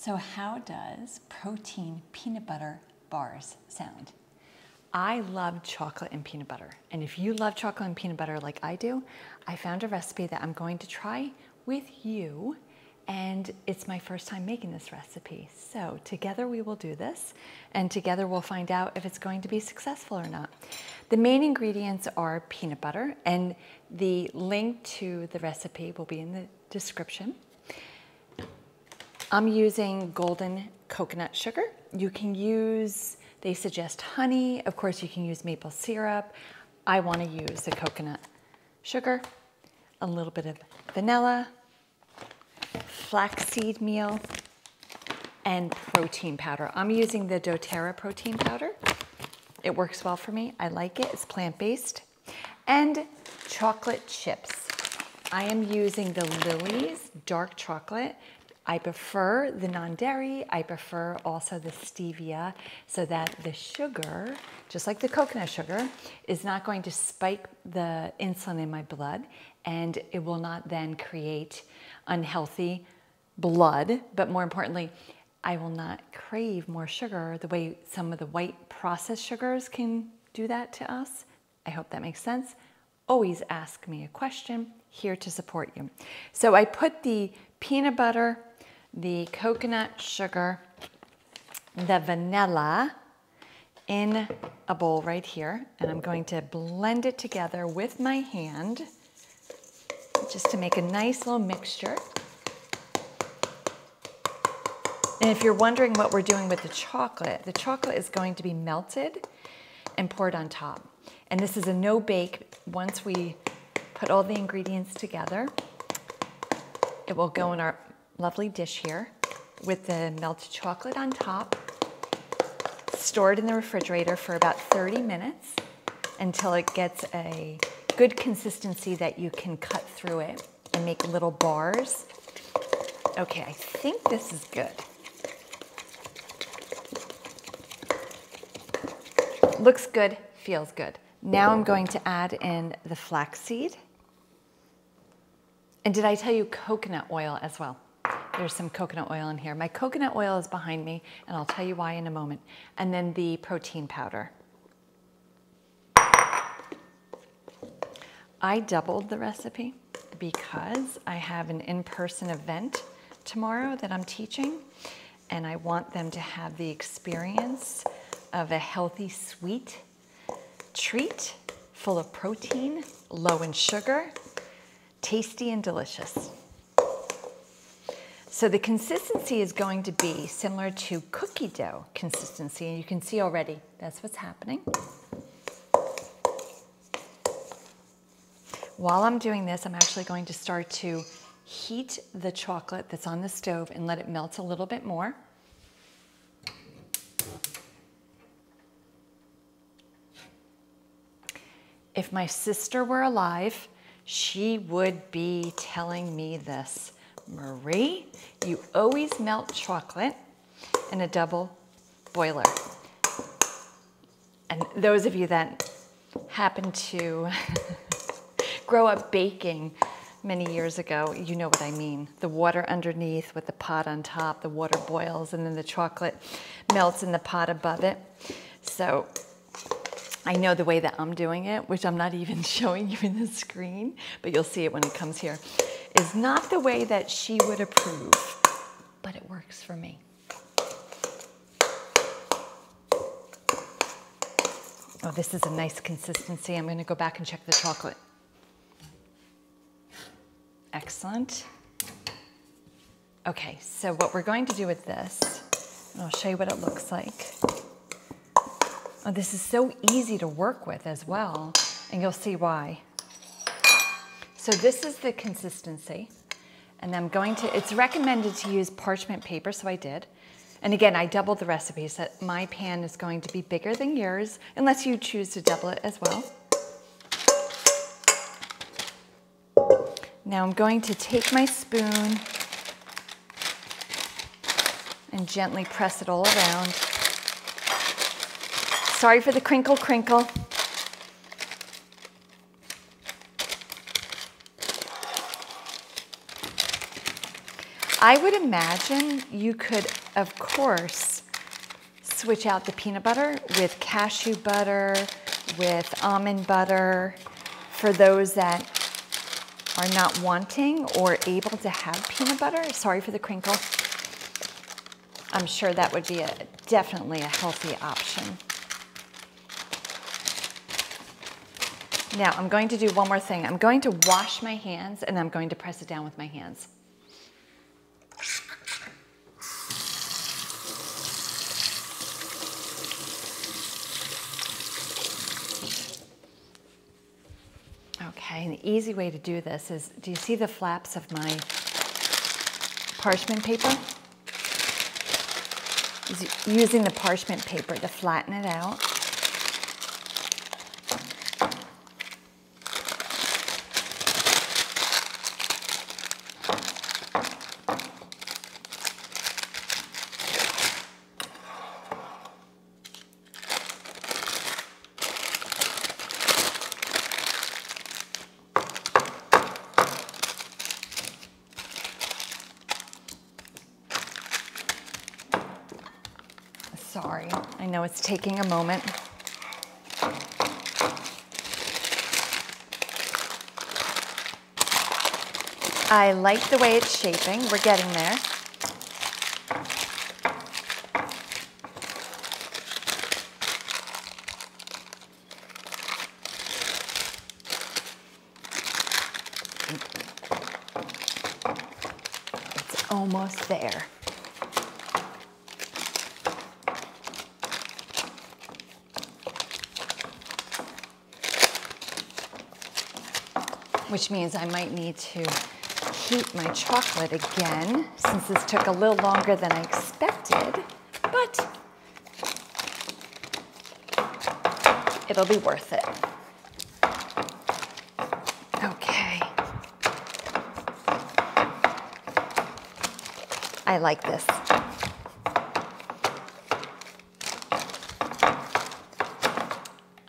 So how does protein peanut butter bars sound? I love chocolate and peanut butter. And if you love chocolate and peanut butter like I do, I found a recipe that I'm going to try with you. And it's my first time making this recipe. So together we will do this, and together we'll find out if it's going to be successful or not. The main ingredients are peanut butter, and the link to the recipe will be in the description. I'm using golden coconut sugar. You can use, they suggest honey. Of course, you can use maple syrup. I want to use the coconut sugar, a little bit of vanilla, flaxseed meal, and protein powder. I'm using the doTERRA protein powder. It works well for me. I like it. It's plant-based. And chocolate chips. I am using the Lily's dark chocolate. I prefer the non-dairy. I prefer also the stevia, so that the sugar, just like the coconut sugar, is not going to spike the insulin in my blood, and it will not then create unhealthy blood. But more importantly, I will not crave more sugar the way some of the white processed sugars can do that to us. I hope that makes sense. Always ask me a question, here to support you. So I put the peanut butter, the coconut sugar, the vanilla in a bowl right here, and I'm going to blend it together with my hand just to make a nice little mixture. And if you're wondering what we're doing with the chocolate is going to be melted and poured on top. And this is a no bake. Once we put all the ingredients together, it will go in our lovely dish here with the melted chocolate on top, stored in the refrigerator for about 30 minutes until it gets a good consistency that you can cut through it and make little bars. Okay, I think this is good. Looks good, feels good. Now I'm going to add in the flaxseed. And did I tell you coconut oil as well? There's some coconut oil in here. My coconut oil is behind me, and I'll tell you why in a moment. And then the protein powder. I doubled the recipe because I have an in-person event tomorrow that I'm teaching, and I want them to have the experience of a healthy, sweet treat full of protein, low in sugar, tasty and delicious. So the consistency is going to be similar to cookie dough consistency, and you can see already that's what's happening. While I'm doing this, I'm actually going to start to heat the chocolate that's on the stove and let it melt a little bit more. If my sister were alive, she would be telling me this. Marie, you always melt chocolate in a double boiler. And those of you that happen to grow up baking many years ago, you know what I mean. The water underneath with the pot on top, the water boils, and then the chocolate melts in the pot above it. So I know the way that I'm doing it, which I'm not even showing you in the screen, but you'll see it when it comes here, is not the way that she would approve, but it works for me. Oh, this is a nice consistency. I'm going to go back and check the chocolate. Excellent. Okay, so what we're going to do with this, and I'll show you what it looks like. Oh, this is so easy to work with as well, and you'll see why. So this is the consistency, and I'm going to, it's recommended to use parchment paper, so I did. And again, I doubled the recipe, so that my pan is going to be bigger than yours, unless you choose to double it as well. Now I'm going to take my spoon and gently press it all around. Sorry for the crinkle, crinkle. I would imagine you could, of course, switch out the peanut butter with cashew butter, with almond butter, for those that are not wanting or able to have peanut butter. Sorry for the crinkle. I'm sure that would be definitely a healthy option. Now I'm going to do one more thing. I'm going to wash my hands and I'm going to press it down with my hands. Okay, an easy way to do this is, do you see the flaps of my parchment paper? Using the parchment paper to flatten it out. Sorry, I know it's taking a moment. I like the way it's shaping. We're getting there. It's almost there. Which means I might need to heat my chocolate again, since this took a little longer than I expected, but it'll be worth it. Okay. I like this.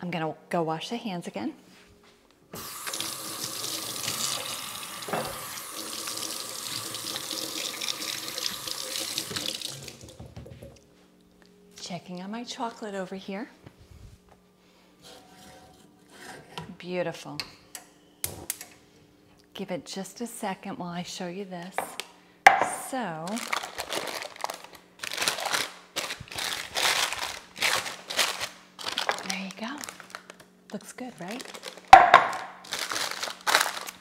I'm gonna go wash the hands again. Checking on my chocolate over here. Beautiful. Give it just a second while I show you this. So, there you go. Looks good, right?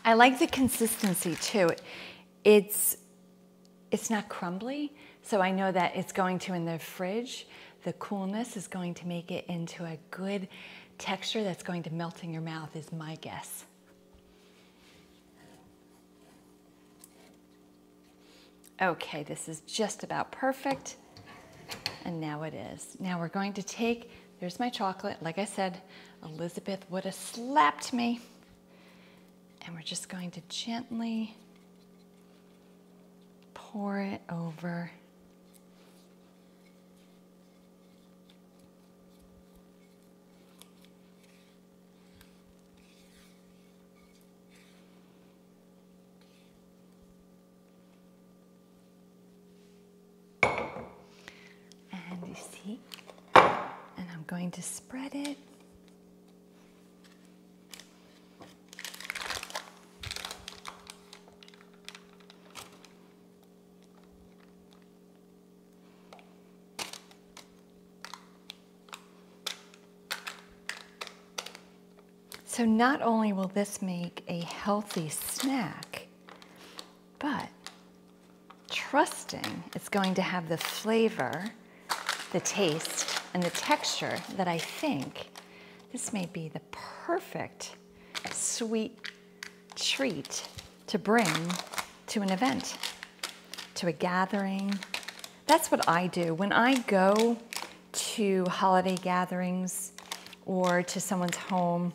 I like the consistency too. It's not crumbly, so I know that it's going to, in the fridge, the coolness is going to make it into a good texture that's going to melt in your mouth, is my guess. Okay, this is just about perfect, and now it is. Now we're going to take, there's my chocolate. Like I said, Elizabeth would have slapped me. And we're just going to gently pour it over. And you see, and I'm going to spread it. So not only will this make a healthy snack, but trusting it's going to have the flavor, the taste, and the texture that I think this may be the perfect sweet treat to bring to an event, to a gathering. That's what I do. When I go to holiday gatherings or to someone's home,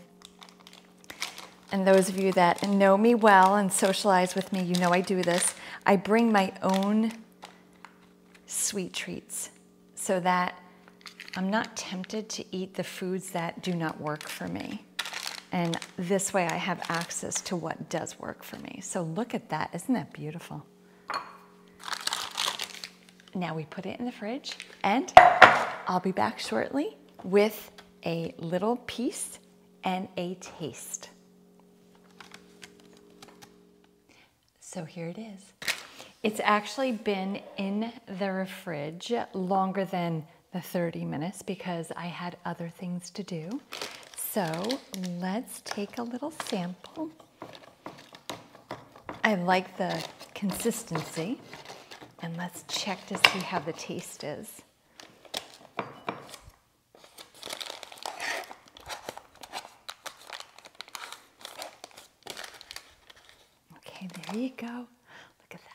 and those of you that know me well and socialize with me, you know I do this. I bring my own sweet treats so that I'm not tempted to eat the foods that do not work for me. And this way I have access to what does work for me. So look at that, isn't that beautiful? Now we put it in the fridge, and I'll be back shortly with a little piece and a taste. So here it is. It's actually been in the fridge longer than the 30 minutes because I had other things to do. So let's take a little sample. I like the consistency, and let's check to see how the taste is. Okay, there you go. Look at that.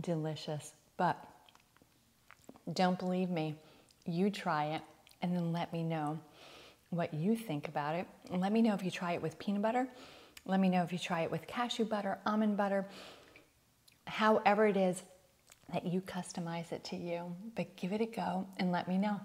Delicious, but don't believe me. You try it and then let me know what you think about it. And let me know if you try it with peanut butter. Let me know if you try it with cashew butter, almond butter, however it is that you customize it to you. But give it a go and let me know.